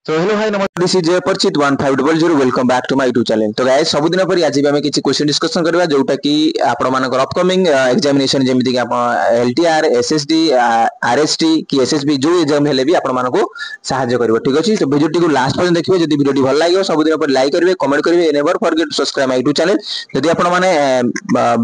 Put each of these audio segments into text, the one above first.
तो hello hi नमस्ते this is Parichit 1500 welcome back to my YouTube channel. तो guys सब दिन पर आज भी आम किसी क्वेश्चन डिस्कशन करबा जोटा कि आपण मानकर अपकमिंग एग्जामिनेशन जेमिति कि आपण एलटीआर एसएसडी आरएसटी कि एसएसबी जो एग्जाम हेले भी आपण मानको सहायता करबो। ठीक अछि, तो वीडियो को लास्ट पर्यंत देखिबे। जदि वीडियो भल लागियो सब दिन पर लाइक करिवे, कमेंट करिवे, never forget to subscribe my YouTube channel. जदि आपण माने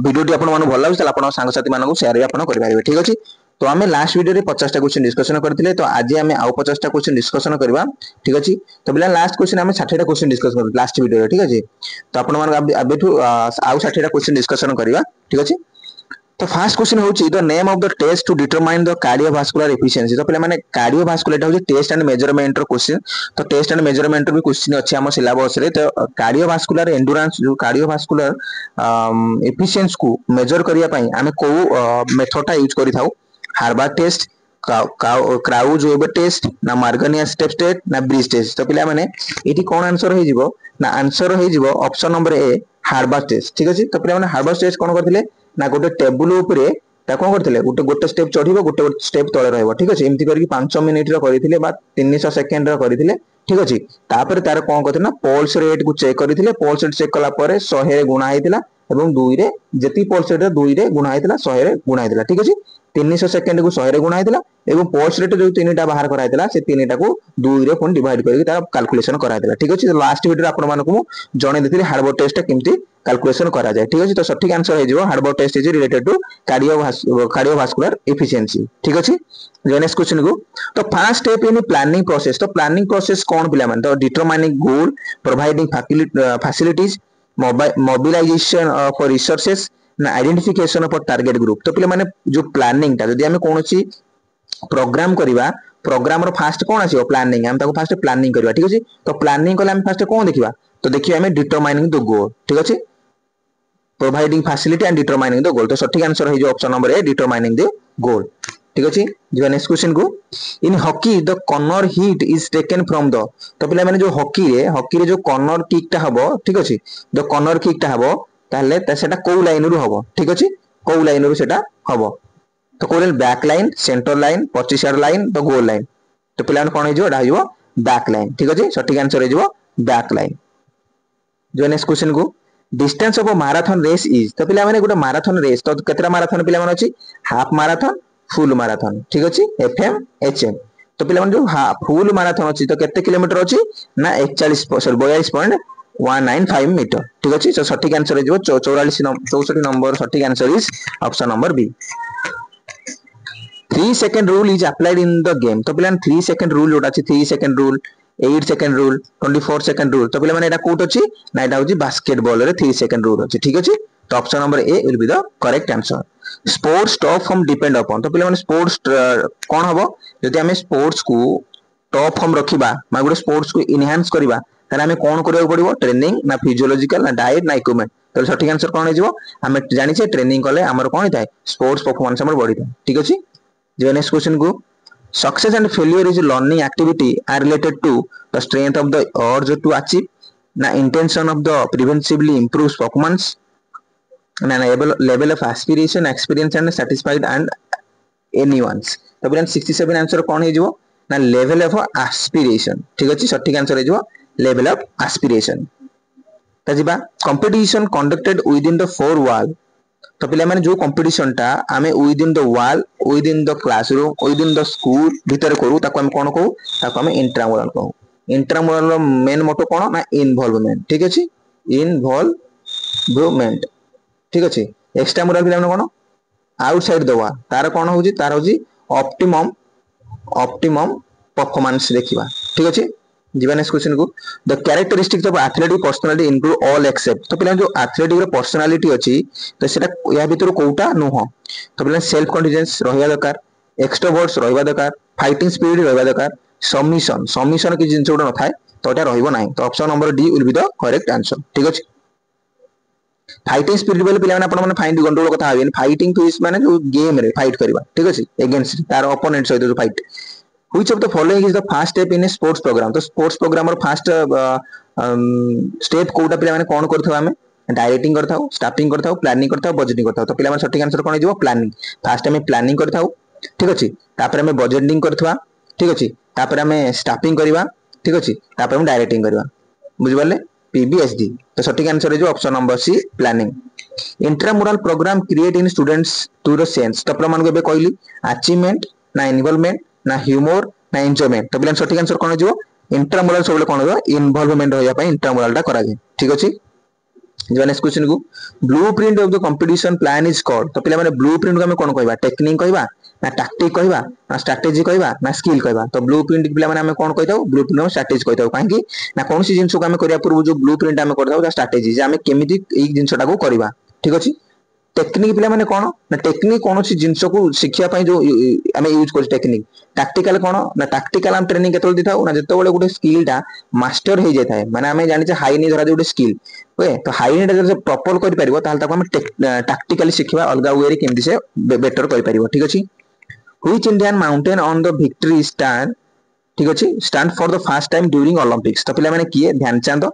वीडियो आपण माने भल लागो त आपण संग साथी मानको शेयर भी आपण करि पारिबे। ठीक अछि, तो आम लास्ट वीडियो रे 50 टा क्वेश्चन डिस्कशन करथिले, तो आज आम आउ 50 टा क्वेश्चन डिस्कशन करबा। ठीक अछि, तो बिला लास्ट क्वेश्चन आम 60 टा क्वेश्चन डिस्कस कर लास्ट वीडियो रे। ठीक अछि, तो आपण मान अबेठु आउ 60 टा क्वेश्चन डिस्कशन करबा। ठीक अछि, तो फर्स्ट क्वेश्चन होची the name of the test to determine the cardiovascular efficiency. तो पहले माने कार्डियोवास्कुलर होची टेस्ट एंड मेजरमेंट रो क्वेश्चन। तो टेस्ट एंड मेजरमेंट भी क्वेश्चन अछि हम सिलेबस रे। तो कार्डियोवास्कुलर एंडुरेंस जो कार्डियोवास्कुलर एफिशिएंसी को मेजर करिया पई आमे को मेथड टा यूज करि थाउ। हार्बार्ड टेस्ट, क्राउज वेबर टेस्ट, ना मार्गनिया स्टेप टेस्ट, ना ब्रिज टेस्ट। तो पिला माने एठी कोन आंसर हो जिवो ना आंसर हो जिवो ऑप्शन नंबर ए हार्बार्ड टेस्ट। ठीक अछि, तो पिला माने हार्बार्ड टेस्ट कोन करथिले ना गोटे टेबुल ऊपर ता कोन करथिले गोटे गोटे स्टेप चढ़िबो, गोटे स्टेप तळे रहइबो। ठीक अछि, एमति करके 5 मिनिट रो करिथिले बा 300 सेकंड रो करिथिले। ठीक अछि, तापर तार कोन करथिले ना पल्स रेट को चेक करिथिले। पल्स रेट चेक कला परे 100 रे गुणा हेतिला एवं 2 रे जति पल्स रेट 2 रे गुणा हेतिला 100 रे गुणा हेतिला। ठीक अछि, 300 सेकंड को 100 रे गुणा हेतिला एवं पल्स रेट जो तीनटा बाहर करा हेतिला से तीनटा को 2 रे पुन डिवाइड करके तार कैलकुलेशन करा हेतिला। ठीक अछि, तो लास्ट वीडियो आपण मानकु जणे देथिले हार्बार्ड टेस्ट केमति कैलकुलेशन करा जाय। ठीक अछि, तो सठिक आंसर हे जिवो Harvard test is related to cardiovascular efficiency. ठीक अछि, नेक्स्ट क्वेश्चन को तो first step in planning process. तो प्लानिंग प्रोसेस कोन पिला मन तो determining goal, providing facilities, mobilization for resources, ना आइडेंटिफिकेशन ऑफ टारगेट ग्रुप। तो पिला माने जो प्लानिंग ता जदि हमें कोनोसी प्रोग्राम करिवा, प्रोग्राम रो फास्ट कोन आसीबो प्लानिंग। हम ताको फास्ट प्लानिंग करिवा। ठीक अछि, तो प्लानिंग कले हम फास्ट कोन देखिबा तो देखिबा हमें डिटरमाइनिंग द गोल। ठीक अछि, providing facility and determining the goal. तो सठिक आंसर है जो option number A determining the goal. ठीक अछि, जो नेक्स्ट क्वेश्चन को इन hockey the corner hit is taken from the. तो पिला माने जो हॉकी रे जो कॉर्नर किक ता हबो। ठीक अछि, जो कॉर्नर किक ता हबो ताले सेटा को लाइन रु हबो। ठीक अछि, को लाइन रु सेटा हबो तो कोन back line, centre line, 25 yard line, तो गोल लाइन। तो पिला कोन हे जो एटा हिबो बैक लाइन। ठीक अछि, सठिक आंसर हे जो बैक लाइन। जो नेक्स्ट क्वेश्चन को distance of a marathon race is. तो पिला माने गोटे मैराथन रेस तो केतरा मैराथन पिला माने अछि हाफ मैराथन, फुल मैराथन। ठीक अछि, एफएम एचएम। तो पिला माने जो फुल मैराथन अछि तो केते किलोमीटर अछि ना 41 42.195 मीटर। ठीक अछि, तो सठिक आंसर हे जो 64 नंबर सठिक answer is option number B. 3 second rule is applied in the game. तो पिला 3 सेकंड रूल जोटा अछि 3 second rule, 8 second rule, 24 second rule. तो पिला माने एटा कोट अछि ना एटा होची बास्केटबॉल रे 3 सेकंड रूल अछि। ठीक अछि, तो option number A will be the correct answer. Sports top form depend upon. तो पिला माने स्पोर्ट्स कोन हबो जदि हमें स्पोर्ट्स को टॉप फॉर्म रखिबा मा गुड स्पोर्ट्स को एनहांस करिबा ताले हमें कोन करिया पड़िबो ट्रेनिंग ना फिजियोलॉजिकल ना डाइट ना इक्विपमेंट। तो सठिक आंसर कोन हे जिवो हमें जानि छे ट्रेनिंग कले हमर कोन हेतै स्पोर्ट्स परफॉर्मेंस हमर बढ़ी थाए। ठीक अछि, जो नेक्स्ट क्वेश्चन को success and failure is learning activity are related to the strength of the urge to achieve, ना intention of the preventively improves performance, ना level of aspiration experience and satisfied and annoyance. तो बिलान 67 answer कोन हे जिवो ना level of aspiration. ठीक अछि, सठिक आंसर हे जिवो लेवल ऑफ एस्पिरेशन। त जिबा competition conducted with in the four wall. तो पिला माने जो कंपटीशन टा आमे with in the wall, with in the classroom, with in the school भीतर करू ताको हम कोन कहू ताको हम इंट्रामुरल कहू। इंट्रामुरल रो मेन मोटो कोन ना इन्वॉल्वमेंट। ठीक अछि, इन्वॉल्वमेंट। ठीक अछि, एक्स्ट्रामुरल पिला माने कोन आउटसाइड द वॉल तार कोन होजी तार होजी ऑप्टिमम परफॉर्मेंस देखिबा। ठीक अछि, जीवा नेक्स्ट क्वेश्चन को the characteristics of athletic personality include all except. तो पिला जो एथलेटिक रो पर्सनालिटी अछि तो सेटा या भीतर कोउटा नुह। तो पिला सेल्फ कॉन्फिडेंस रहइया दरकार, एक्सट्रोवर्ट्स रहइया दरकार, फाइटिंग स्पिरिट रहइया दरकार, सबमिशन कि जिंस उडा न थाए तो एटा रहइबो नाही। तो option number D will be the correct answer. ठीक अछि, फाइटिंग स्पिरिट बोले पिला माने आपण माने फाइट कंट्रोल कथा हबेन। फाइटिंग फिस माने जो गेम रे फाइट करबा। ठीक अछि, अगेंस्ट तार ओपोनेंट सहित जो fight. Which of the following is the first step in a sports program? तो sports programme row first step कोउटा पिला माने कोन करथाउ हमें डायरेक्टिंग करथाउ, स्टाफिंग करथाउ, प्लानिंग करथाउ, बजटिंग करथाउ। तो पिला माने सठिक आंसर कोन हिजो प्लानिंग। फर्स्ट हमें प्लानिंग करथाउ। ठीक अछि, तापर हमें बजटिंग करथवा। ठीक अछि, तापर हमें स्टाफिंग करबा, ठीक अछि तापर हम डायरेक्टिंग करबा बुझि पाले पीबीएसडी तो सटीक आंसर है जो option number C planning intramural program create in students to the sense तो पिला मानको बे कहली अचीवमेंट ना इन्वॉल्वमेंट ना ह्यूमर ना एन्जॉयमेंट तो पिला सटीक आंसर कोन जो इंट्रामुरल सबले कोन हो इन्वॉल्वमेंट होया पय इंट्रामुरल टा करा जाय ठीक अछि जो नेक्स्ट क्वेश्चन को blueprint of the competition plan is called तो पिला माने ब्लूप्रिंट को हम कोन कहबा टेक्निक कहबा ना टैक्टिक कहबा ना स्ट्रेटजी कहबा ना स्किल कहबा तो ब्लूप्रिंट पिला माने हम कोन कहताउ ब्लूप्रिंट हम स्ट्रेटजी कहताउ काहे कि ना कोनसी जिंस को हम करिया पूर्व जो ब्लूप्रिंट हम करताउ ता स्ट्रेटजी जे हम केमिति ए जिंसटा को करबा ठीक अछि टेक्निक पिला माने कोन ना टेक्निक कोनसी जिंस को शिक्षा पय जो हम यूज कर टेक्निक टैक्टिकल कोन ना टैक्टिकल हम ट्रेनिंग केतल दिथाउ ना जतो बळे गुटे स्किल टा मास्टर हे जाय थाए माने हम जानि छ हाई नि धरा गुटे स्किल ओके तो हाई नि जब प्रॉपर कर परिबो ताल ताको हम टैक्टिकली शिखबा अलगा वे रे केमति से बेटर कर परिबो ठीक अछि which Indian mountain on the victory stand ठीक अछि stand for the first time during Olympics तो पिला माने किए ध्यानचंद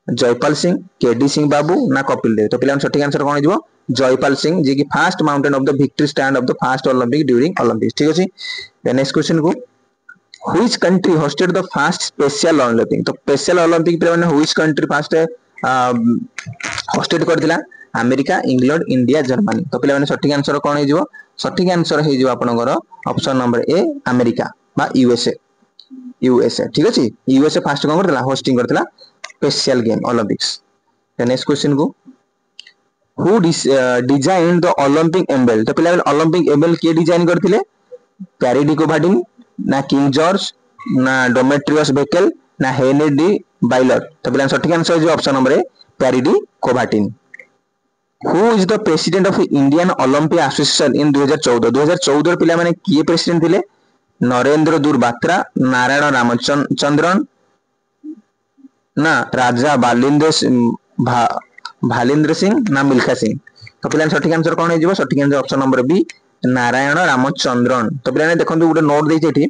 जयपाल सिंह केडी सिंह बाबू ना कपिल देव तो पिला सठिक आंसर कोन हिजबो जयपाल सिंह जे कि first mountain of the victory stand of the first Olympic during Olympics ठीक अछि नेक्स्ट क्वेश्चन को which country hosted the first special Olympic तो स्पेशल ओलंपिक पे माने व्हिच कंट्री फर्स्ट होस्टेड करथिला अमेरिका इंग्लैंड इंडिया जर्मनी तो पिला माने सठिक आंसर कोन हिजबो सठिक आंसर हिजबो आपनकर ऑप्शन नंबर ए अमेरिका बा यूएसए ठीक अछि यूएसए फर्स्ट कोन करथिला होस्टिंग करथिला special game Olympics next question को who design the Olympic emblem तो पिला ओलंपिक एम्बल के डिजाइन करथिले पैरिडी कोभाडिन ना किंग जॉर्ज ना डोमेट्रियस बेकेल ना हेनरी डी बाइलर तो पिला सठिक आंसर जो option number A Pierre de Coubertin who is the president of Indian Olympic Association in 2014 2014 पिला माने किए प्रेसिडेंट थिले नरेंद्र दूर बात्रा नारायण रामचंद्रन ना राजा भालिंद्र सिंह ना मिल्खा सिंह तो पिला सठिक आंसर कोन हे जिवो सठिक answer option number B Narayan Ramachandran तो पिला देखंतु गुटे नोट देछि एठी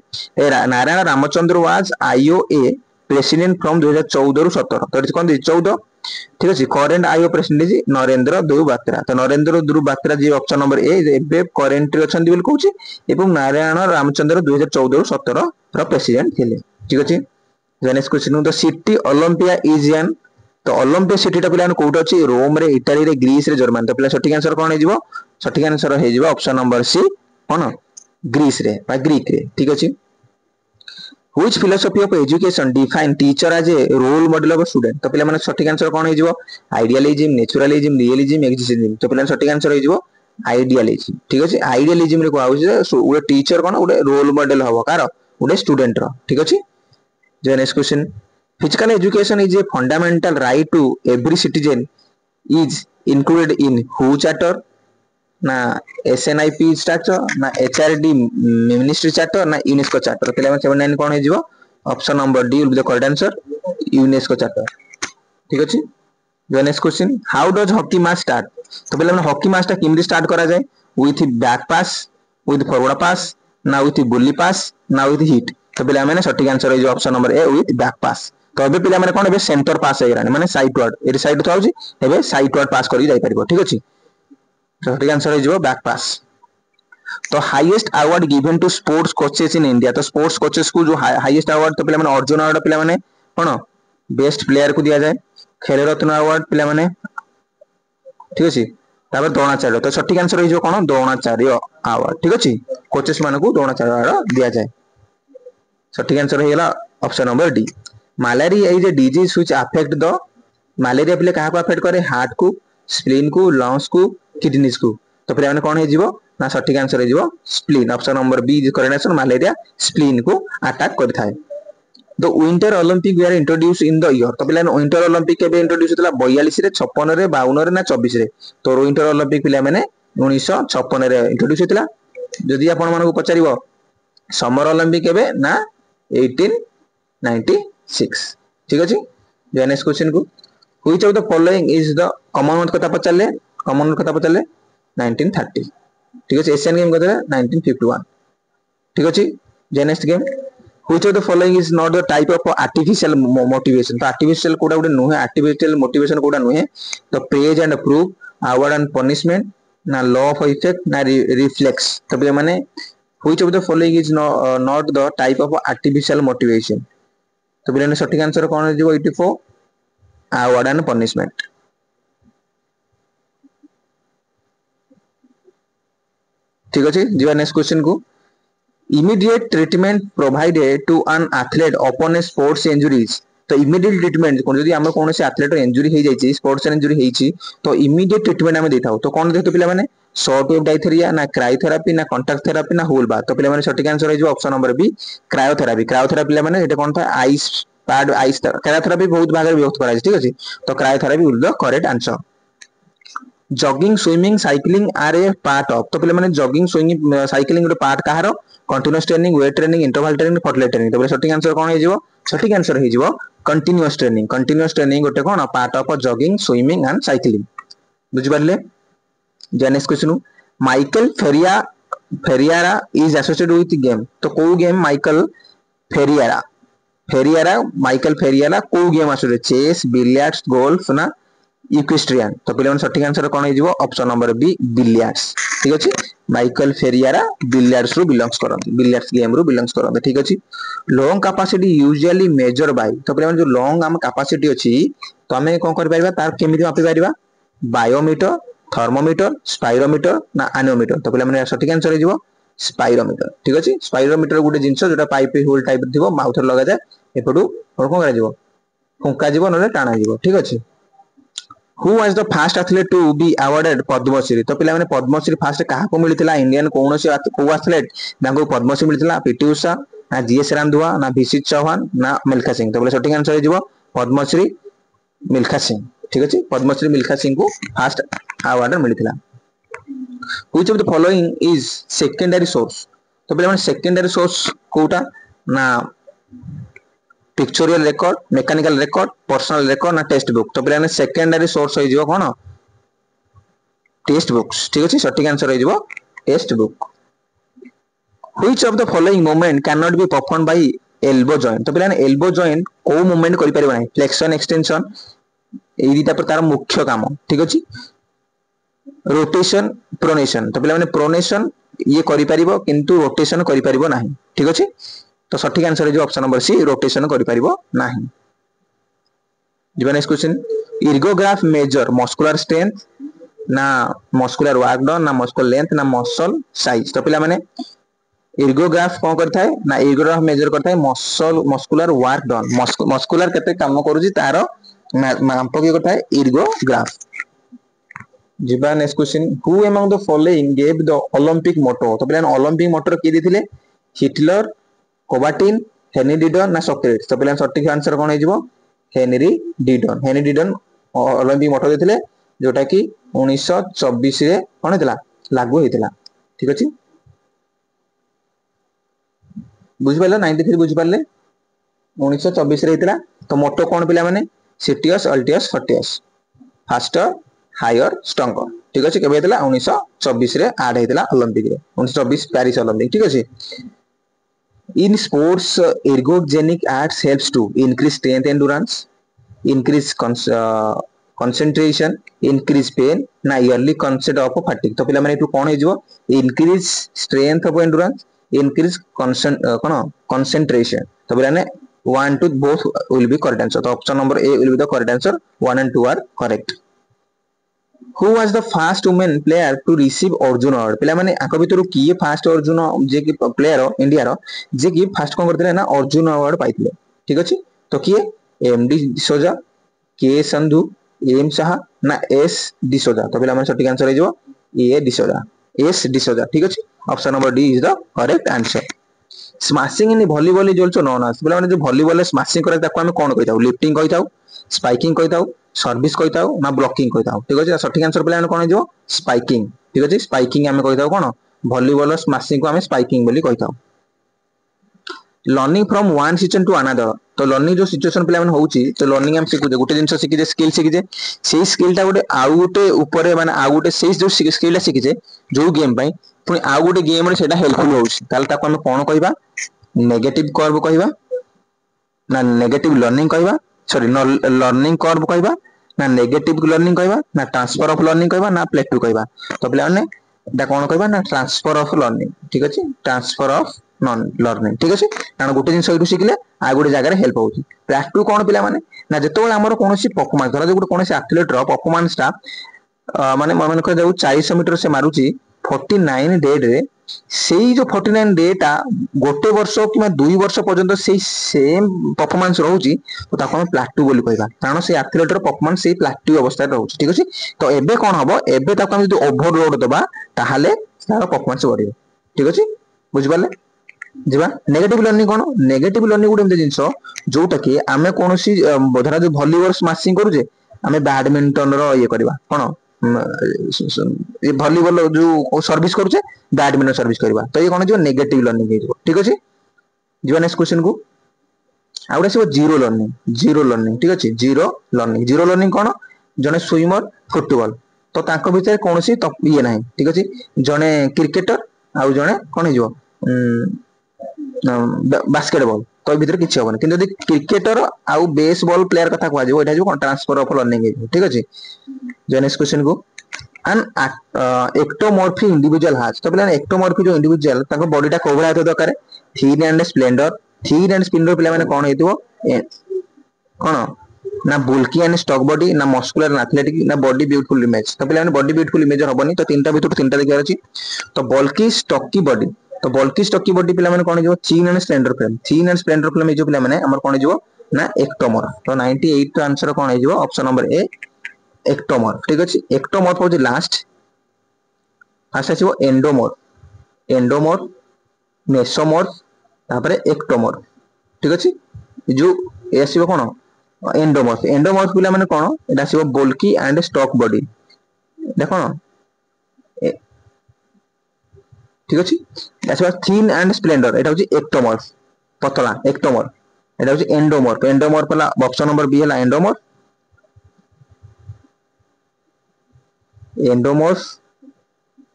Narayan Ramachandra was IOA president from 2014 रु 17 तो कोन दे 14 ठीक अछि current IO president ji Narendra Dhruv Batra तो Narendra Dhruv Batra ji option number A एबे करेंट रे अछन दिबल कहूची एवं नारायण रामचंद्र 2014 रु 17 रो प्रेसिडेंट थिले ठीक अछि next question the city Olympia is an तो ओलंपिक सिटी टा पिला कोउट अछि रोम रे इटाली रे ग्रीस रे जर्मनी तो पिला सठिक आंसर कोन हे जिवो सठिक आंसर हे जिवो ऑप्शन नंबर सी कोन ग्रीस रे बा ग्रीक रे ठीक अछि which philosophy of education define teacher as a role model of student तो पिला माने सठिक आंसर कोन हे जिवो आइडियलिज्म नेचुरलिज्म रियलिज्म एक्जिस्टिज्म तो पिला सठिक आंसर हे जिवो आइडियलिज्म ठीक अछि आइडियलिज्म रे को आउछ उडे टीचर कोन उडे रोल मॉडल हबो कार उडे स्टूडेंट रो ठीक अछि जो next question physical education is a fundamental right to every citizen is included in who charter ना SNIP charter ना HRD ministry charter ना UNESCO charter पिला 79 कोन हे जिवो option number D will be the correct answer UNESCO charter ठीक अछि जो next question how does hockey match start तो पिला हॉकी मैच ता किमि स्टार्ट करा जाय with back pass with forward pass ना विथ बुली पास ना विथ हिट तो पिला माने सटीक आंसर है जो option number A with back pass तो अबे पिला माने कोन बे सेंटर पास हे गरानी माने साइड वर्ड ए साइड तो आउची एबे साइड वर्ड पास करी जाई परिबो ठीक अछि तो सटीक आंसर है जो बैक पास तो highest award given to sports coaches in India तो स्पोर्ट्स कोचेस को जो हाईएस्ट अवार्ड तो पिला माने अर्जुन अवार्ड पिला माने कोन बेस्ट प्लेयर को दिया जाए खेल रत्न अवार्ड पिला माने ठीक अछि तापर द्रोणाचार्य तो सटीक आंसर है जो कोन द्रोणाचार्य अवार्ड ठीक अछि कोचेस माने को द्रोणाचार्य अवार्ड दिया जाए सटीक आंसर है गेला option number D malaria is a disease which affect the malaria पिले कहा को अफेक्ट करे हार्ट को स्प्लीन को लंग्स को किडनीज को तो फिर माने कोन हे जिवो ना सटीक आंसर हे जिवो spleen option number B is correct answer malaria spleen को अटैक कर थाए the winter Olympic were introduce in the year तो पिला विंटर ओलंपिक के इंट्रोड्यूस होतला 42 रे 56 रे 52 रे ना 24 रे तो विंटर ओलंपिक पिला माने 1956 रे इंट्रोड्यूस होतला जदी आपण मानको पचारिबो समर ओलंपिक केबे ना 1896 ठीक अछि जो नेक्स्ट क्वेश्चन को which of the following is the Commonwealth कथा पचारले कॉमनवेल्थ कथा पचारले 1930 ठीक अछि एशियन गेम कथा 1951 ठीक अछि जो next game which of the following is not the type of artificial motivation तो आर्टिफिशियल कोडा उडे नुहे आर्टिफिशियल मोटिवेशन कोडा नुहे तो praise and proof award and punishment ना लॉ ऑफ इफेक्ट ना रिफ्लेक्स तो बे माने which of the following is not the type of artificial motivation तो पिलाने सठिक आंसर कौन हो 84 अवार्ड एंड पनिशमेंट। ठीक अच्छे जी नेक्स्ट क्वेश्चन को immediate treatment provided to an athlete upon a sports injuries. तो इमीडिएट ट्रीटमेंट जदि आम कौन से एथलीट इंजुरी हो जाए स्पोर्ट्स इंजुरी होती तो इमीडिएट ट्रीटमेंट आम देता तो कौन देखते पे शॉर्ट वेव डायथेरिया ना क्रायोथेरापी ना कांटेक्ट थेरापी ना होल बाथ। तो पे सठिक आंसर हो ऑप्शन नंबर बी क्रायोथेरापी। क्रायोथेरापी पे कौन था आइस पैड आइस क्रायोथेरापी बहुत भाग में विभक्त कराई ठीक अच्छे तो cryotherapy will the correct answer. Jogging swimming cycling are a part of. तो पे जॉगिंग स्विमिंग साइक्लिंग गोटे पार्ट कहार continuous training weight training interval training fartlek training. तो सठिक आंसर कौन हो सठिक आंसर हो कंटीन्यूअस ट्रेनिंग। कंटीन्यूअस ट्रेनिंग गोटे कौन part of jogging swimming and cycling बुझिपारे। Next question Michael Ferreira is associated with game. तो को गेम माइकल फेरियारा माइकल फेरियारा को game associated chess billiards golf ना इक्वेस्ट्रियन। तो पे सठिक आंसर कौन हो ऑप्शन नंबर बी बिलियर्ड्स। ठीक अच्छे माइकल फेरियारा बिलियर्ड्स रु बिलोंग्स करते बिलियर्ड्स गेम रु बिलोंग्स करते। ठीक अच्छे lung capacity usually measure by. तो पे जो लंग आम कैपेसिटी अच्छी तो आम कौन कर तार केमी मापी पार बायोमीटर थर्मोमीटर स्पाइरोमीटर ना एनोमीटर। तो पे सठिक आंसर हो स्पाइरोमीटर। ठीक अच्छे स्पाइरोमीटर गोटे जिनस जो पाइप होल टाइप थी माउथ लगा जाए एपटू कौन कर फुंका ना टाणा। ठीक अच्छे who was the first athlete to be awarded Padmashri. तो पे पद्मश्री फास्ट क्या मिलता इंडियन कौन से एथलीट पद्मश्री मिलता पीटी उषा ना जीएस रांधुआ ना भिषित चौहान ना मिल्खा सिंह। तो सठिक आंसर हो पद्मश्री मिल्खा सिंह। ठीक अच्छे पद्मश्री मिल्खा सिंह को फास्ट अवार्ड मिलता। Which of the following is secondary source. तो पे सेकेंडरी सोर्स कोटा ना pictorial record mechanical record personal record ना टेक्स्ट बुक। तो पे सेकेंडरी सोर्स हो कौन टेक्स्ट बुक्स। ठीक अच्छे सठिक आंसर हो text book. Which of the following movement can not be perform by elbow joint. तो पे एल्बो जॉइंट को मूवमेंट कर पारिबो नाही फ्लेक्शन एक्सटेंशन ए दीटा पर तार मुख्य काम। ठीक अच्छे रोटेशन प्रोनेशन। तो पे प्रोनेशन ये करि पारिबो किंतु रोटेशन करि पारिबो नाही। ठीक अच्छे तो सठिक आंसर हो ऑप्शन नंबर सी रोटेशन करि पारिबो नाही। Next question ergograph measure muscular strength ना मस्कुलर वर्क डन ना मस्कुलर लेंथ ना मसल साइज। तो पे इर्गोग्राफ कौन करता है ना इर्गोग्राफ मेजर करता है मस्कुलर वर्क डन मस्कुलर केते काम करूची तार माप किए करता है इर्गोग्राफ। जिबा next question who among the following gave the Olympic motto. तो पे ओलंपिक मोटो किए देथिले हिटलर कोबाटिन हेनरी डिडन ना सॉक्रेटिस। तो पे सठिक आंसर कौन हो Henri Didon. Henri Didon Olympic motto देथिले जोटा कि 1924 रे कौन होता लागू होता। ठीक अच्छे बुझिपारे 93 बुझिपारे 1924 रे होता। तो मोटो कौन पिला माने citius altius fortius faster higher stronger. ठीक अच्छे केबे होता 1924 रे ऐड होता ओलंपिक रे 1924 पेरिस ओलंपिक। ठीक अच्छे in sports ergogenic acts helps to increase strength endurance increase concentration increase pain ना yearly concept of fatigue। तो पिला माने एटू कोन हे जिवो increase strength of endurance increase concentration। तो पिला ने 1 2 both will be correct answer। तो option number A will be the correct answer 1 and 2 are correct। Who was the first woman player to receive Arjun award. पिला माने आको भितरु किए first Arjun जे कि player India रो जे कि फर्स्ट कोन करथिले ना अर्जुन अवार्ड पाइथिले। ठीक अछि तो किए एमडी डिसोजा के संधु एम साहा ना एस डिसोजा। तो पिला माने सठिक आंसर हो ए डिसोजा एस डिसोजा। ठीक अछि option number D is the correct answer. Smashing in volleyball is also known as पिला माने जो वॉलीबॉल स्मैशिंग करे ताको हम कोन कहिताउ लिफ्टिंग कहिताउ स्पाइकिंग कहिताउ सर्विस कहिताउ ना ब्लॉकिंग कहिताउ। ठीक अछि सठिक आंसर पिला माने कोन हो स्पाइकिंग। ठीक अछि स्पाइकिंग हम कहिताउ कोन वॉलीबॉल स्मैशिंग को हम स्पाइकिंग बोली कहिताउ। Learning from one situation to another. तो लर्निंग जो सिचुएशन पिला माने होउची तो लर्निंग हम सिखुजे गोटे जिंस सिखिजे स्किल सिखिजे सेही स्किल टा गोटे आउ गोटे ऊपर माने आउ गोटे सेही जो स्किल सिखिजे जो गेम पई पुनी आउ गोटे गेम रे सेटा हेल्पफुल होउची ताले ताको हम कोन कहिबा नेगेटिव कर्व कहिबा ना नेगेटिव लर्निंग कहिबा सॉरी लर्निंग कर्व कहिबा ना नेगेटिव लर्निंग कहिबा ना ट्रांसफर ऑफ लर्निंग कहिबा ना प्लेटू कहिबा। तो पिला माने एटा कोन कहिबा ना ट्रांसफर ऑफ लर्निंग। ठीक अछि ट्रांसफर ऑफ नॉन लर्निंग ठीक अछि कारण गोटे जिंस एटू शिखले आ गोटे जगह रे हेल्प होउची प्रैक्टिस कोन पिला माने ना जेतोबेला हमर कोनोसी परफॉर्मेंस धर जो कोनोसी एथलीट रो परफॉर्मेंस टा माने मन को जाऊ 400 मीटर से मारुची 49 डे रे सेई जो 49 डे टा गोटे वर्ष कि 2 वर्ष पर्यंत सेई सेम परफॉर्मेंस रहउची तो ताको हम प्लाटू बोली कहबा कारण से एथलीट रो परफॉर्मेंस सेई प्लाटू अवस्था रहउची ठीक अछि तो एबे कोन हबो एबे ताको हम जो ओवरलोड दबा ताहाले तार परफॉर्मेंस बढ़ियो ठीक अछि बुझ पाले जीवा नेगेटिव लर्निंग कोन नेगेटिव लर्निंग गुड एमते जिंस जोटा कि आमे कोनोसी धरा जो वॉलीबॉल स्मैशिंग करू जे आमे बैडमिंटन रो ये करबा कोन ये वॉलीबॉल जो सर्विस करू जे बैडमिंटन सर्विस करबा तो ये कोन जो नेगेटिव लर्निंग हे ठीक अछि जीवा नेक्स्ट क्वेश्चन को आउडा से जीरो लर्निंग ठीक अछि जीरो लर्निंग कोन जने स्विमर फुटबॉल तो ताको भीतर कोनोसी ये नाही ठीक अछि जने क्रिकेटर आउ जने कोन हिजो बास्केटबॉल तो भीतर किछि होबन किंतु यदि क्रिकेटर आउ बेसबॉल प्लेयर कथा कहवा जेबो एटा जो ट्रांसफर ऑफ लर्निंग हे ठीक अछि जो नेक्स्ट क्वेश्चन को an ectomorphic individual has तो पिला ectomorphic जो इंडिविजुअल ताको बॉडी टा कोभला हेतो दरकार thin and splendor पिला माने कोन हेतिबो कोन ना बुल्की एंड स्टॉक बॉडी ना मस्कुलर ना एथलेटिक ना बॉडी ब्यूटीफुल इमेज तो पिला माने बॉडी ब्यूटीफुल इमेज हबनी तो तीनटा भीतर तीनटा देखियार अछि तो बल्की स्टॉकी बॉडी तो बल्की स्टॉकी बॉडी पिला माने कोन जेबो थीन एंड स्प्लेंडर फ्रेम जो पिला माने हमर कोन जेबो ना एक्टोमर तो 98 तो आंसर कोन हे जेबो ऑप्शन नंबर ए एक्टोमर ठीक अछि एक्टोमर हो जे लास्ट फर्स्ट आसीबो एंडोमर मेसोमर तापरे एक्टोमर ठीक अछि जो ए आसीबो कोन एंडोमर पिला माने कोन एटा आसीबो बल्की एंड स्टॉक बॉडी देखो ठीक अछि आसीबो थिन एंड स्प्लेंडर एटा होची एक्टोमर पतला एक्टोमर एटा होची एंडोमर पला ऑप्शन नंबर बी हला एंडोमर्फ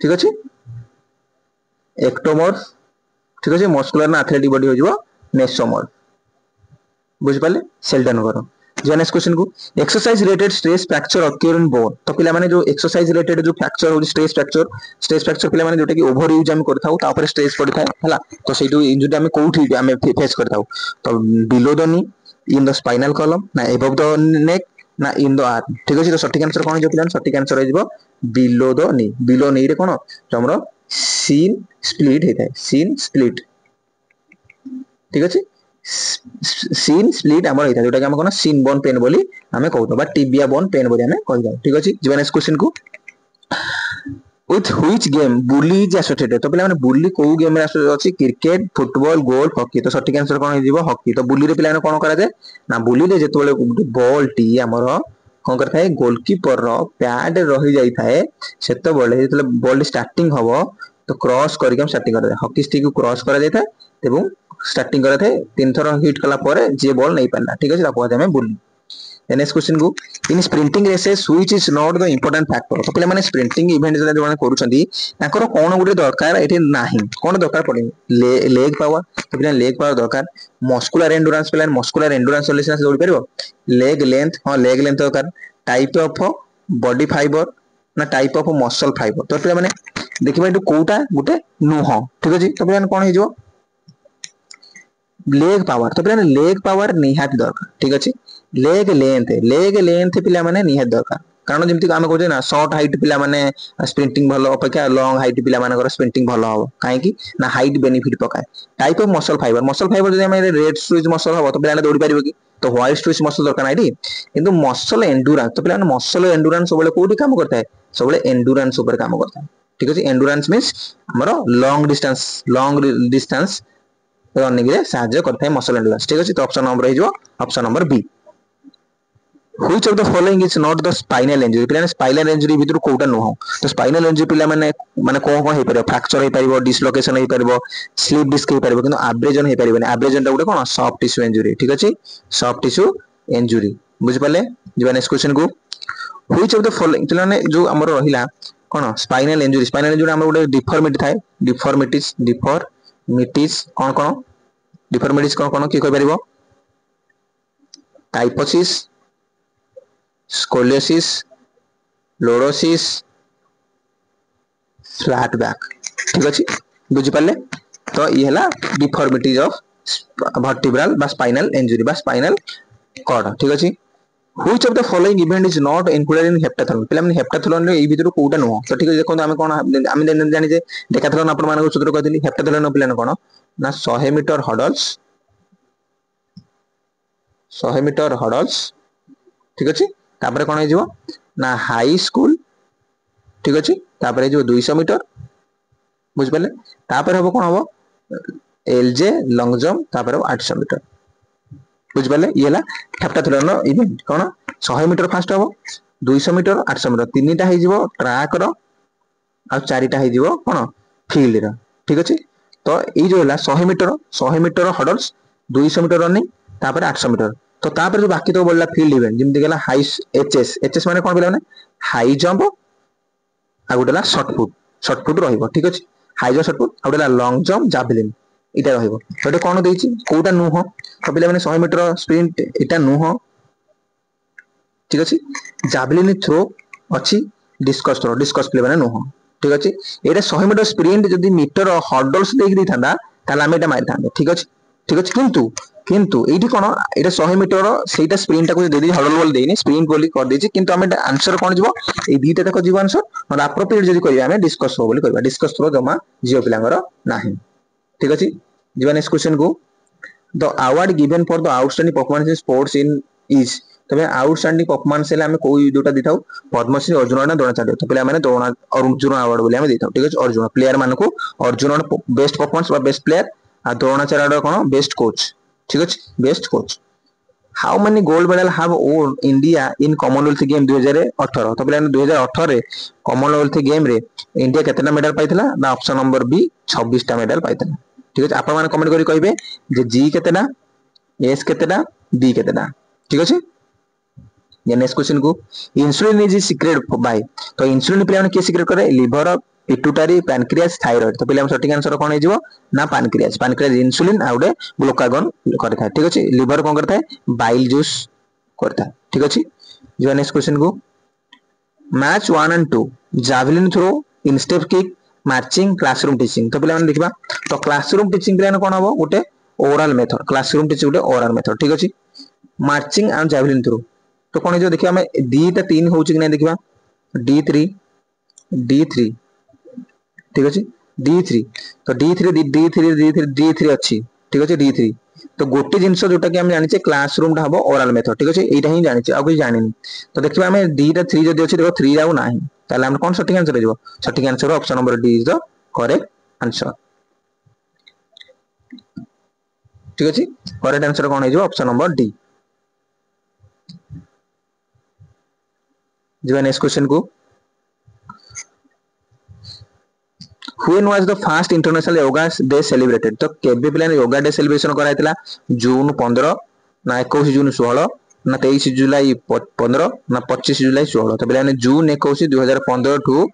ठीक अछि एक्टोमर्फ ठीक अछि मस्कुलर ना एथलेटिक बॉडी हो जिवो मेसोमर बुझ पाले सेल डन करो जो नेक्स्ट क्वेश्चन को exercise related stress fracture occur in bone तो पिला माने जो एक्सरसाइज रिलेटेड जो फ्रैक्चर हो स्ट्रेस फ्रैक्चर पिला माने जोटा कि ओवर यूज हम करथाउ ता ऊपर स्ट्रेस पड़ता है हला तो सेटू इंजुरी हम कोठी हम फेस करथाउ तो below the knee in the spinal column ना एबव द नेक ना इन द आर्म ठीक अछि तो सटीक आंसर कोन जो पिला सटीक आंसर हो जिवो बिलो नी रे कोन जो हमरो सीन स्प्लिट हेता है सीन स्प्लिट ठीक अछि सीन स्प्लिट हमर हेता जोटा कि हम कोन सीन बोन पेन बोली हमें कहतो बा टिबिया बोन पेन बोली हमें कहतो ठीक अछि जीवन नेक्स्ट क्वेश्चन को with which game bully is associated तो पिला माने बुली को गेम रे अछि क्रिकेट फुटबॉल गोल्फ हॉकी तो सटीक आंसर कोन हे जिवो हॉकी तो बुली रे पिला माने कोन करा जाय ना बुली रे जेतबेले बॉल टी हमर कोन करथा है गोलकीपर रो पैड रहि जाई थाए सेतो बळे जेतले बॉल स्टार्टिंग हबो तो क्रॉस करके हम स्टार्टिंग कर दे हॉकी स्टिक को क्रॉस करा जाय था एवं स्टार्टिंग करा थे तीन थर हिट कला परे जे बॉल नहीं पाला ठीक अछि ताको हमें बुली नेक्स्ट क्वेश्चन को in sprinting races which is not the important factor तो पिला माने स्प्रिंटिंग इवेंट जो माने करूछंती ताकर कोन गुटे दरकार एठी नाही कोन दरकार पड़े लेग पावर तो पिला लेग पावर दरकार मस्कुलर एंडुरेंस पिला मस्कुलर एंडुरेंस सोल्यूशन से जोड़ परिबो लेग लेंथ हां लेग लेंथ दरकार टाइप ऑफ बॉडी फाइबर ना टाइप ऑफ मसल फाइबर तो पिला माने देखिबा एटू कोटा गुटे नुह ठीक अछि तो पिला कोन हे जो लेग पावर तो पिला लेग पावर निहात दरकार ठीक अछि लेग लेंथ पिला माने निहात दरकार कारण जेमति हम कहजे ना शॉर्ट हाइट पिला माने स्प्रिंटिंग भलो अपेक्षा लॉन्ग हाइट पिला मानकर स्प्रिंटिंग भलो हो काहे कि ना हाइट बेनिफिट पकाए टाइप ऑफ मसल फाइबर जदि हम रेड स्ट्विच मसल हो तो पिला दौड़ी परिबो कि तो व्हाइट स्ट्विच मसल दरकार नाइडी किंतु मसल एंडुरेंस तो पिला मसल एंडुरेंस सबले कोडी काम करता है सबले एंडुरेंस ऊपर काम करता है ठीक अछि एंडुरेंस मींस हमरो लॉन्ग डिस्टेंस रनिंग रे सहायता करता है मसल एंडुरेंस ठीक अछि तो ऑप्शन नंबर हे जो option number B which of the following is not the spinal injury पिला स्पाइनल इंजरी भीतर कोटा न हो तो स्पाइनल इंजरी पिला माने को हे परिबो फ्रैक्चर हे परिबो डिसलोकेशन हे परिबो स्लिप डिस्क हे परिबो किंतु एब्रेजन हे परिबो एब्रेजन टा गुटे कोन सॉफ्ट टिश्यू इंजरी ठीक अछि सॉफ्ट टिश्यू इंजरी बुझ पाले जीवा नेक्स्ट क्वेश्चन को which of the following पिला ने जो हमर रहिला कोन स्पाइनल इंजरी हमर गुटे डिफॉर्मिटीज कोन डिफॉर्मिटीज कोन की कहि परिबो टाइपोसिस स्कोलियोसिस लोडोसिस फ्लैट बैक ठीक अछि बुझि पाले तो ये हला डिफॉर्मिटीज ऑफ वर्टिब्रल बा स्पाइनल इंजुरी बा स्पाइनल कॉर्ड ठीक अछि which of the following event is not included in heptathlon पिला माने हेप्टाथलॉन रे ए भीतर कोउटा नुह तो ठीक अछि देखो हम कोन हम जानि जे डेकाथलॉन अपन मानको सूत्र कहथिली हेप्टाथलॉन पिला न कोन ना 100 मीटर हडल्स 100 मीटर हडल्स ठीक अछि तापर कोन हे जीवो ना हाई स्कूल ठीक अछि तापर जो 200 मीटर बुझ पले तापर हबो कोन हबो एलजे लॉन्ग जंप तापर 800 मीटर बुझ पले ये हला हेप्टाथलॉन इवेंट कोन 100 मीटर फास्ट हबो 200 मीटर 800 मीटर तीनटा हे जीवो ट्रैक रो आ चारिटा हे जीवो कोन फील्ड रो ठीक अछि तो ई जो हला 100 मीटर हडल्स 200 मीटर रनिंग तापर 800 मीटर तो तापर जो बाकी तो बोलला फील्ड इवेंट जेमति गेला हाई एचएस माने कोन बोला माने हाई जंप आ गुटेला शॉर्ट फुट रहिबो ठीक अछि हाई जंप शॉर्ट फुट आ गुटेला लॉन्ग जंप जावलिन इटा रहिबो तो कोन देछि कोउटा नुह तो पिला माने 100 मीटर स्प्रिंट इटा नुह ठीक अछि जावलिन थ्रो अछि डिस्कस प्ले माने नुह ठीक अछि एटा 100 मीटर स्प्रिंट जदी मीटर हर्डल्स देख दी थांदा ताला हम एटा मारि थांदे ठीक अछि किंतु एठी कोन एटा 100 मीटर सेटा स्प्रिंट को दे दी हर्डल बोल देनी स्प्रिंट बोली कर देछि किंतु हम एटा आंसर कोन जीवो ए दीटा तक जीवो आंसर और अप्रोप्रिएट जदी करिया हम डिस्कस हो बोली करबा डिस्कस थ्रो जमा जियो पिलांगर नाही ठीक अछि जीवन नेक्स्ट क्वेश्चन को the award given for the outstanding performance in sports in is तबे आउटस्टैंडिंग परफॉर्मेंस ले हम कोई दुटा दिथाउ पद्मश्री अर्जुन ना द्रोणाचार्य तो पिला माने द्रोण अर्जुन अवार्ड बोली हम दिथाउ ठीक अछि अर्जुन प्लेयर माने को अर्जुन बेस्ट परफॉर्मेंस बा बेस्ट प्लेयर आ द्रोणाचार्य कोन बेस्ट कोच ठीक अछि best coach how many gold medal have own India in Commonwealth game 2018 तो पिला 2018 रे कॉमनवेल्थ गेम रे इंडिया केतना मेडल पाइथला ना ऑप्शन नंबर बी 26 टा मेडल पाइथला ठीक अछि आपण माने कमेंट करी कहबे जे जी केतना एस केतना बी केतना ठीक अछि ये नेक्स्ट क्वेश्चन को इंसुलिन इज सीक्रेट बाय तो इंसुलिन पिला के सीक्रेट करे लिवर पिट्यूटरी पैनक्रियास थायराइड तो पिला सटीक आंसर कोन हे जिवो ना पैनक्रियास इंसुलिन आउडे ग्लूकागन करता ठीक अछि लिवर कोन करता है बाइल जूस करता ठीक अछि जो नेक्स्ट क्वेश्चन को match 1 and 2 javelin throw instep kick marching classroom teaching तो पिला देखबा तो क्लासरूम टीचिंग पिला कोन हबो गोटे ओरल मेथड क्लासरूम टीचिंग गोटे ओरल मेथड ठीक अछि मार्चिंग एंड जावलिन थ्रो तो कोन जो देखिबा हम दीटा 3 होउची कि नै देखिबा D3 ठीक अछि D3 तो D3 अछि ठीक अछि D3 तो गोटे जिंस जोटा कि हम जानि छै क्लासरूम टा हबो ओरल मेथड ठीक अछि एटा ही जानि छै आ कोइ जानिनी तो देखिबा हम D3 जदी अछि देखो 3 जाउ नाही ताले हम कोन सटीक आंसर हेजो सटीक answer option number D is the correct answer ठीक अछि करेक्ट आंसर कोन हेजो ऑप्शन नंबर डी जो नेक्स्ट क्वेश्चन को When was the first international yoga day celebrated तो केबे प्लान योगा डे सेलिब्रेशन कराइतला जून 15 ना 21 जून 16 ना 23 जुलाई 15 ना 25 जुलाई 16 तो प्लान जून 21 2015 ठू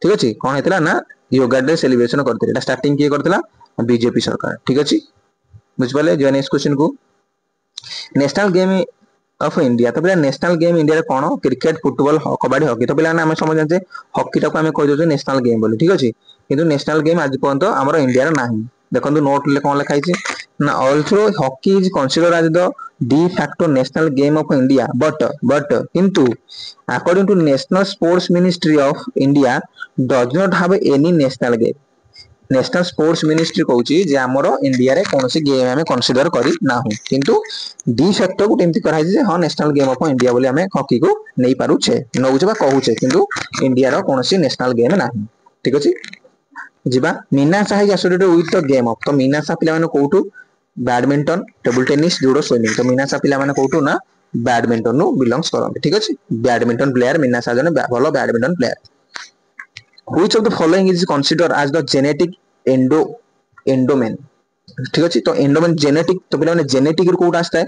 ठीक अछि कोन हेतला ना योगा डे सेलिब्रेशन करथिले एटा स्टार्टिंग के करथिला बीजेपी सरकार ठीक अछि बुझ पाले जो नेक्स्ट क्वेश्चन को नेशनल गेम ऑफ इंडिया तो पिला नेशनल गेम इंडिया रे कोन क्रिकेट फुटबॉल कबड्डी हॉकी तो पिला हम समझ जानते हॉकी टा को हम कह दो नेशनल गेम बोली ठीक अछि किंतु नेशनल गेम आज पर्यंत हमर इंडिया रे नाही देखंतु नोट ले कोन लिखा छि ना also hockey is considered as the de facto national game of India but किंतु according to national sports ministry of India does not have any national game national sports ministry कहूची जे हमर इंडिया रे कोनोसी गेम हमें consider करी नाहु किंतु de facto को टेमती कराई जे हां नेशनल गेम ऑफ इंडिया बोली हमें हॉकी को नै पारु छे नौजे बा कहूचे किंतु इंडिया रो कोनोसी नेशनल गेम नाही ठीक अछि जिबा मीनासा है associated with the game of तो मीनासा पिला माने कोठू badminton table tennis judo swimming तो मीनासा पिला माने कोठू ना बैडमिंटन नु बिलोंग्स करन ठीक अछि बैडमिंटन प्लेयर मीनासा जने भलो badminton player which of the following is considered as the genetic endowment ठीक अछि तो एंडोमेंट जेनेटिक तो पिला माने जेनेटिक रो कोड आस्ता है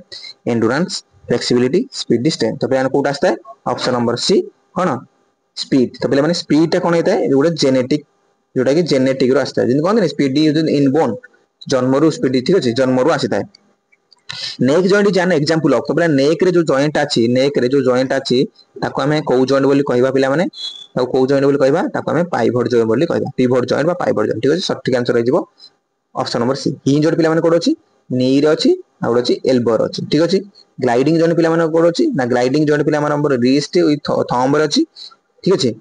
एंड्योरेंस फ्लेक्सिबिलिटी स्पीड स्ट्रेंथ तो पिला माने कोड आस्ता है ऑप्शन नंबर सी कोन स्पीड तो पिला माने स्पीड टा कोन हेता है जोडा जेनेटिक जोटा कि जेनेटिक रो आस्ता है जिन कोन स्पीड इज इन बोन जन्मरु स्पीड ठीक अछि जन्मरु आसीता है नेक जॉइंट जान एग्जांपल ऑफ तो पिला नेक रे जो जॉइंट अछि नेक रे जो जॉइंट अछि ताको हमें को जॉइंट बोली कहबा पिला माने ताको को जॉइंट बोली कहबा ताको हमें पाइवट जॉइंट बोली कहबा पिवट जॉइंट बा पाइवट जॉइंट ठीक अछि सटीक आंसर हो जिवो option number C hinge joint पिला माने कोड अछि नी रे अछि आ गोटे अछि एल्बो रे अछि ठीक अछि ग्लाइडिंग जोन पिला माने कोड अछि ना ग्लाइडिंग जोन पिला माने नंबर रिस्ट विथ थंब रे अछि ठीक अछि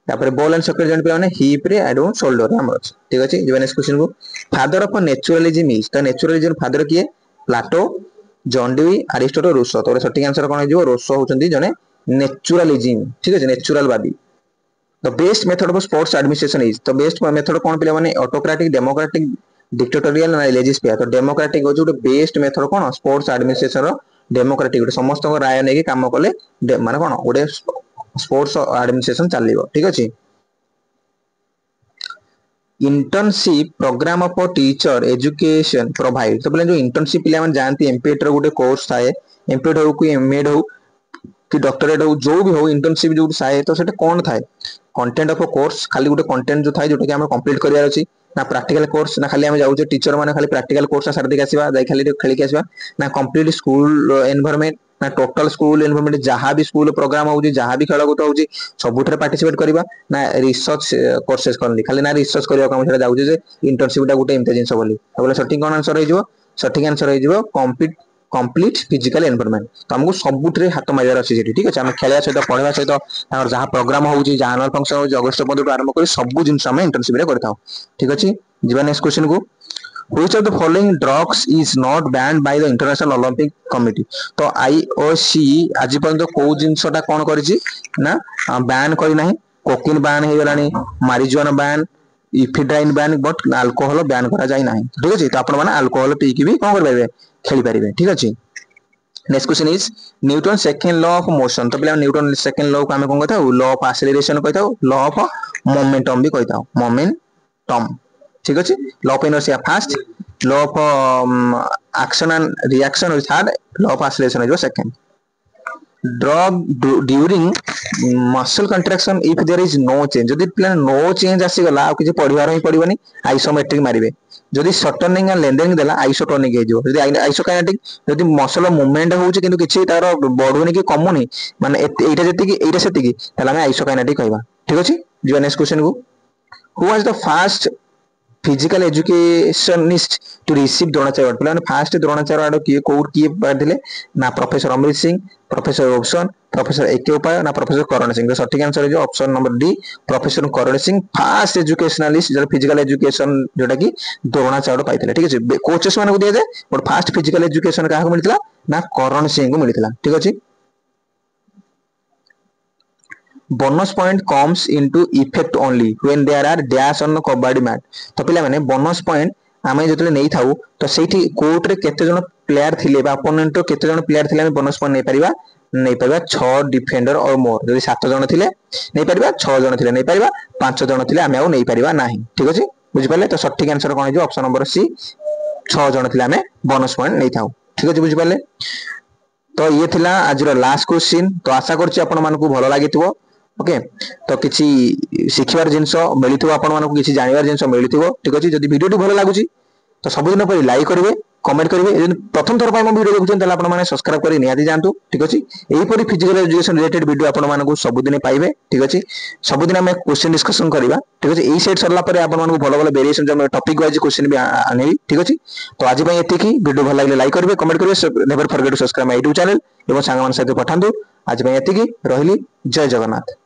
तापर बॉल एंड सॉकेट जोन पिला माने हिप रे एंड शोल्डर रे हमर अछि ठीक अछि जो नेक्स्ट क्वेश्चन को father of naturalism is the naturalism father किए Plato John Dewey Aristotle Rousseau तो सठिक आंसर कोन हो रूसो होचंदी जने नेचुरलिज्म ठीक अछि नेचुरल वादी the best method of sports administration is the best method कोन पिला माने ऑटोक्रेटिक डेमोक्रेटिक डिक्टेटोरियल ना लेजिस्पिया तो डेमोक्रेटिक हो जो बेस्ट मेथड कोन स्पोर्ट्स एडमिनिस्ट्रेशन रो डेमोक्रेटिक समस्त राय नै काम कले माने कोन गोटे स्पोर्ट्स एडमिनिस्ट्रेशन चलिबो ठीक अछि internship program of teacher education provide तो जो इंटर्नशिप पिला माने जानती एमपीएट रो गोटे कोर्स थाए एमपीएट हो कि एमएड हो कि डॉक्टरेट हो जो भी हो इंटर्नशिप जो थाए तो सेटा कोन थाए कंटेंट ऑफ कोर्स खाली गोटे कंटेंट जो थाए जोटा कि हम कंप्लीट करियार अछि ना प्रैक्टिकल कोर्स ना खाली हम जाउचे टीचर माने खाली प्रैक्टिकल कोर्स सार देख आसीबा जाई खाली खेली के आसीबा ना कंप्लीट स्कूल एनवायरनमेंट ना टोटल स्कूल एनवायरनमेंट जहां भी स्कूल प्रोग्राम होउची जहां भी खेलकूद होउची सबुठरे पार्टिसिपेट करबा ना रिसर्च कोर्सेस करनी खाली ना रिसर्च करिया काम छडा जाउची जे इंटर्नशिप टा गुटे एमते जिंस बोली बोले सठिक कोन आंसर हे जिवो सठिक आंसर हे जिवो कंप्लीट फिजिकल एनवायरनमेंट तो हमको सबुठरे हाथ मारियार अछि जेठी ठीक अछि हम खेलया सहित पढवा सहित तार जहां प्रोग्राम होउची जहां एनुअल फंक्शन होउची अगस्त 15 टू आरंभ करी सब जिंस हम इंटर्नशिप रे करथाउ ठीक अछि जिबा नेक्स्ट क्वेश्चन को which of the following drugs is not banned by the international olympic committee तो IOC आज पर्यंत को जिंसटा कोन करिछि ना बैन करी नाही कोकिन बैन हे गलानी marijuana ban ephedrine ban but alcohol ban करा जाय नाही ठीक अछि तो आपण माने अल्कोहल पी की भी कोन कर पाइबे खेली पारिबे ठीक अछि next question is Newton second law of motion तो पिला न्यूटन सेकंड लॉ को हम कोन कहता लॉ ऑफ एक्सेलरेशन कहता लॉ ऑफ मोमेंटम भी कहता मोमेंटम ठीक अछि law of inertia first law of action and reaction is third law of acceleration is second drug during muscle contraction if there is no change जदि प्लान no change आसी गला आ किछ पढिबार ही पडिबनी isometric मारिबे जदि शॉर्टनिंग एंड लेंथनिंग देला isotonic हे जो जदि isokinetic जदि मसल मूवमेंट होउची किंतु किछि तार बढुनी कि कमुनी माने एटा जति कि एटा सेति कि तला हम आइसोकाइनेटिक कहबा ठीक अछि जो नेक्स्ट क्वेश्चन को who was the first physical educationist to receive Dronacharya award प्लान फर्स्ट द्रोणाचार्य अवार्ड किए पाइथिले ना professor Amrit Singh professor Robson professor AK उपाय ना प्रोफेसर करण सिंह तो सठिक आंसर है जो option number D professor Karan Singh first educationalist जो फिजिकल एजुकेशन जोटा कि द्रोणाचार्य पाइथिले ठीक अछि कोचेस माने को दिया जाय बट फर्स्ट फिजिकल एजुकेशन काहा को मिलितला ना करण सिंह को मिलितला ठीक अछि bonus point comes into effect only when there are dash on the kabaddi mat तो पिला माने bonus point आमे जतले नै थाउ तो सेठी कोर्ट रे केते जण प्लेयर थिले बा अपोनेंट केते जण प्लेयर थिले बोनस पॉइंट नै परिबा 6 डिफेंडर और मोर जदि 7 जण थिले नै परिबा 6 जण थिले नै परिबा 5 जण थिले आमे आ नै परिबा नाही ठीक अछि बुझि पाले तो सठिक आंसर कोन जे ऑप्शन नंबर सी 6 जण थिले आमे बोनस पॉइंट नै थाउ ठीक अछि बुझि पाले तो ये थिला आज रो लास्ट क्वेश्चन तो आशा करछि आपण मानको भलो लागितबो ओके तो किसी शिखिबार जिंस मिलिथिबो आपण मानको किसी जानिबार जिंस मिलिथिबो ठीक अछि जदि वीडियो टी भलो लागुची तो सब दिन पर लाइक करिवे कमेंट करिवे यदि प्रथम थर पर वीडियो देखुछन तले आपण माने सब्सक्राइब करी नियादी जानतु ठीक अछि एही परि फिजिकल एजुकेशन रिलेटेड वीडियो आपण मानको सब दिन पाइबे ठीक अछि सब दिन हम क्वेश्चन डिस्कशन करिबा ठीक अछि एही सेट सरला पर आपण मानको भलो भलो वेरिएशन जो टॉपिक वाइज क्वेश्चन भी आनेबी ठीक अछि तो आज पय एति की वीडियो भलो लागले लाइक करिवे कमेंट करिवे never forget to subscribe my YouTube channel एवं सांग मान सहित पठांतु आज पय एति की रहिली जय जगन्नाथ।